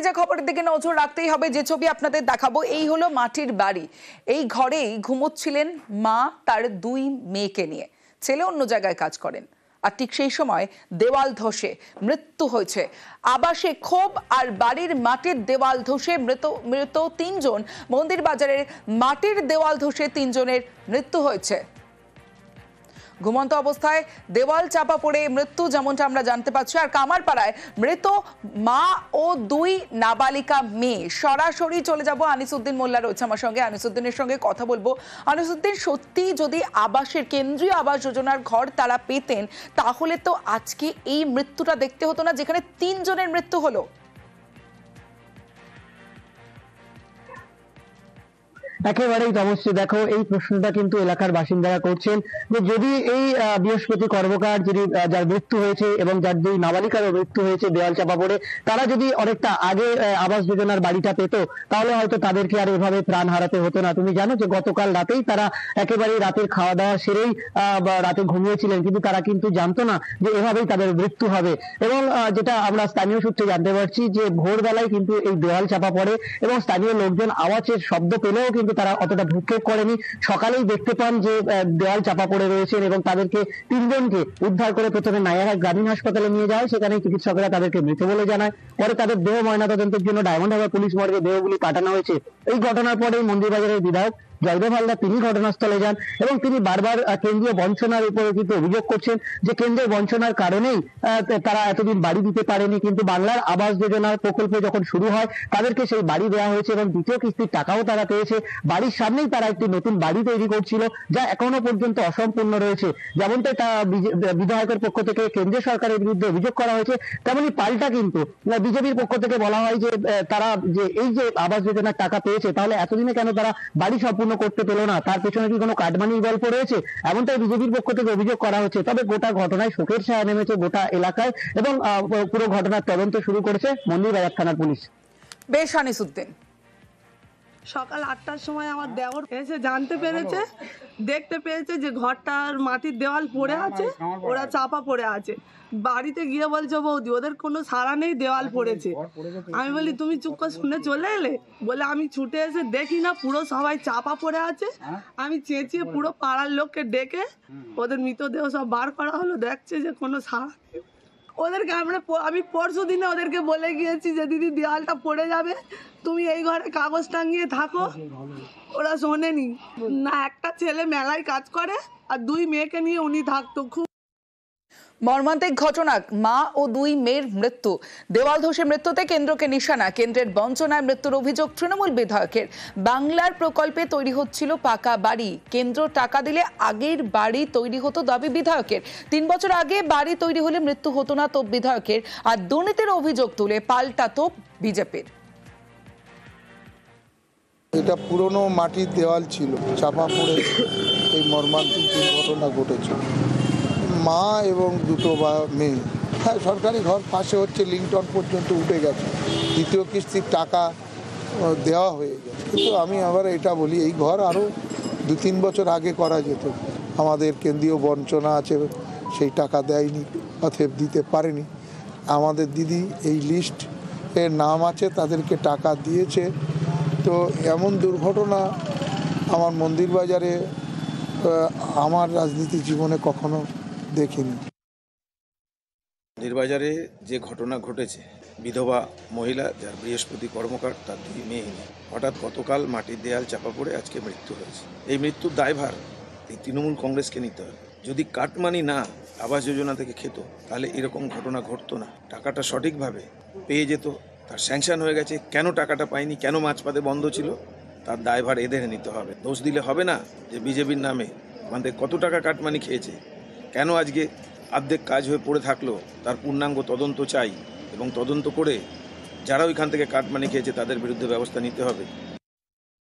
যে খবরের দিকে নজর রাখতেই হবে, যে ছবি আপনাদের দেখাবো, এই হলো মাটির বাড়ি। এই ঘরেই ঘুমোচ্ছিলেন মা তার দুই মেয়েকে নিয়ে। ছেলে অন্য জায়গায় কাজ করেন, আর ঠিক সেই সময় দেওয়াল ধসে মৃত্যু হয়েছে। আবাসে ক্ষোভ আর বাড়ির মাটির দেওয়াল ধসে মৃত তিনজন। মন্দির বাজারের মাটির দেওয়াল ধসে তিনজনের মৃত্যু হয়েছে। ঘুমন্ত অবস্থায় দেওয়াল চাপা পড়ে মৃত্যু, যেমনটা আমরা জানতে পারছি। আর কামারপাড়ায় মৃত মা ও দুই নাবালিকা মেয়ে। সরাসরি চলে যাব, আনিসুদ্দিন মোল্লা রয়েছে আমার সঙ্গে, আনিসুদ্দিনের সঙ্গে কথা বলবো। আনিসুদ্দিন, সত্যি যদি আবাসের কেন্দ্রীয় আবাস যোজনার ঘর তারা পেতেন, তাহলে তো আজকে এই মৃত্যুটা দেখতে হতো না, যেখানে তিনজনের মৃত্যু হলো। একেবারেই অবশ্যই। দেখো, এই প্রশ্নটা কিন্তু এলাকার বাসিন্দারা করছেন যে যদি এই বৃহস্পতি কর্মকার, যিনি যার মৃত্যু হয়েছে এবং যার দুই নাবালিকারও মৃত্যু হয়েছে দেওয়াল চাপা পড়ে, তারা যদি অনেকটা আগে আবাস যোজনার বাড়িটা পেত, তাহলে হয়তো তাদেরকে আর এভাবে প্রাণ হারাতে হতো না। তুমি জানো যে গতকাল রাতেই তারা একেবারেই রাতের খাওয়া দাওয়া সেরেই রাতে ঘুমিয়েছিলেন, কিন্তু তারা কিন্তু জানতো না যে এভাবেই তাদের মৃত্যু হবে। এবং যেটা আমরা স্থানীয় সূত্রে জানতে পারছি যে ভোরবেলায় কিন্তু এই দেওয়াল চাপা পড়ে এবং স্থানীয় লোকজন আওয়াজের শব্দ পেলেও কিন্তু তারা অতটা ভ্রুক্ষেপ করেনি। সকালেই দেখতে পান যে দেওয়াল চাপা পড়ে রয়েছেন এবং তাদেরকে তিনজনকে উদ্ধার করে প্রথমে নায়ারহাট গ্রামীণ হাসপাতালে নিয়ে যাওয়া হয়। সেখানে চিকিৎসকরা তাদেরকে মৃত বলে জানায়। পরে তাদের দেহ ময়নাতদন্তের জন্য ডায়মন্ড হারবার পুলিশ মর্গে দেহগুলি পাঠানো হয়েছে। এই ঘটনার পরেই মন্দিরবাজারের বিধায়ক জয়দেব হালদার তিনি ঘটনাস্থলে যান এবং তিনি বারবার কেন্দ্রীয় বঞ্চনার উপরে কিন্তু অভিযোগ করছেন যে কেন্দ্রের বঞ্চনার কারণেই তারা এতদিন বাড়ি দিতে পারেনি, কিন্তু বাংলার আবাস যোজনার প্রকল্প যখন শুরু হয় তাদেরকে সেই বাড়ি দেওয়া হয়েছে এবং দ্বিতীয় কিস্তির টাকাও তারা পেয়েছে। বাড়ির সামনেই তারা একটি নতুন বাড়ি তৈরি করছিল, যা এখনো পর্যন্ত অসম্পূর্ণ রয়েছে। যেমনটাই বিধায়কের পক্ষ থেকে কেন্দ্রীয় সরকারের বিরুদ্ধে অভিযোগ করা হয়েছে, তেমনি পাল্টা কিন্তু বিজেপির পক্ষ থেকে বলা হয় যে তারা যে এই যে আবাস যোজনার টাকা পেয়েছে, তাহলে এতদিনে কেন তারা বাড়ি সম্পূর্ণ করতে পেল না? তার পেছনে কি কোনো কাটমানির গল্প রয়েছে? এমনটাই বিজেপির পক্ষ থেকে অভিযোগ করা হচ্ছে। তবে গোটা ঘটনায় শোকের ছায়া নেমেছে গোটা এলাকায় এবং পুরো ঘটনার তদন্ত শুরু করেছে মন্দিরবাজার থানার পুলিশ। বেশ, আনিসুদ্দিন। সকাল 8টার সময় আমার দেওর এসে জানতে পেরেছে, দেখতে পেয়েছে যে ঘরটার মাটির দেওয়াল পড়ে আছে, ওরা চাপা পড়ে আছে। বাড়িতে গিয়ে বলছে বৌদি ওদের কোনো সাড়া নেই, দেওয়াল পড়েছে। আমি বলি তুমি চুপ করে শুনে চলে এলে? বলে আমি ছুটে এসে দেখি না, পুরো সবাই চাপা পড়ে আছে। আমি চেঁচিয়ে পুরো পাড়ার লোককে ডেকে ওদের মৃতদেহ সব বার করা হলো। দেখছে যে কোনো সাড়া নেই। ওদেরকে আমি পরশু দিনে ওদেরকে বলে গিয়েছি যে দিদি দেওয়ালটা পড়ে যাবে, তুমি এই ঘরে কাগজ টাঙিয়ে থাকো। ওরা শোনেনি না। একটা ছেলে মেলায় কাজ করে আর দুই মেয়েকে নিয়ে উনি থাকতো। খুব মর্মান্তিক ঘটনা, মা ও দুই মেয়ের মৃত্যু। দেওয়াল ধসে মৃত্যুতে কেন্দ্রকে নিশানা, কেন্দ্রের বঞ্চনায় মৃত্যুর অভিযোগ তৃণমূল বিধায়কের। বাংলার প্রকল্পে তৈরি হচ্ছিল পাকা বাড়ি, কেন্দ্র টাকা দিলে আগের বাড়ি তৈরি হতো দাবি বিধায়কের। 3 বছর আগে বাড়ি তৈরি হলে মৃত্যু হতো না তোপ বিধায়কের। আর দুর্নীতির অভিযোগ তুলে পাল্টা তোপ বিজেপির। এটা পুরনো মাটির দেওয়াল ছিল, চাপা পড়ে এই মর্মান্তিক দুর্ঘটনা ঘটেছে। মা এবং দুটো মেয়ে, হ্যাঁ সরকারি ঘর পাশে হচ্ছে, লিংটন পর্যন্ত উঠে গেছে, দ্বিতীয় কিস্তির টাকা দেওয়া হয়ে গেছে। কিন্তু আমি আবার এটা বলি, এই ঘর আরও 2-3 বছর আগে করা যেত। আমাদের কেন্দ্রীয় বঞ্চনা আছে, সেই টাকা দেয়নি, অতএব দিতে পারেনি। আমাদের দিদি এই লিস্ট এর নাম আছে, তাদেরকে টাকা দিয়েছে। তো এমন দুর্ঘটনা আমার মন্দিরবাজারে আমার রাজনীতি জীবনে কখনো দেখিনি। মন্দিরবাজারে যে ঘটনা ঘটেছে, বিধবা মহিলা যার বৃহস্পতি কর্মকার, তার দুই মেয়ে, হঠাৎ গতকাল মাটির দেয়াল চাপা পড়ে আজকে মৃত্যু হয়েছে। এই মৃত্যুর দায়ভার এই তৃণমূল কংগ্রেসকে নিতে হবে। যদি কাটমানি না আবাস যোজনা থেকে খেত, তাহলে এরকম ঘটনা ঘটতো না। টাকাটা সঠিকভাবে পেয়ে যেত, তার স্যাংশন হয়ে গেছে। কেন টাকাটা পায়নি, কেন মাঝপথে বন্ধ ছিল, তার দায়ভার এদের নিতে হবে। দোষ দিলে হবে না যে বিজেপির নামে আমাদের কত টাকা কাটমানি খেয়েছে, কেন আজকে অর্ধেক কাজ হয়ে পড়ে থাকলো, তার পূর্ণাঙ্গ তদন্ত চাই এবং তদন্ত করে যারা ওইখান থেকে কাটমানি খেয়েছে তাদের বিরুদ্ধে ব্যবস্থা নিতে হবে।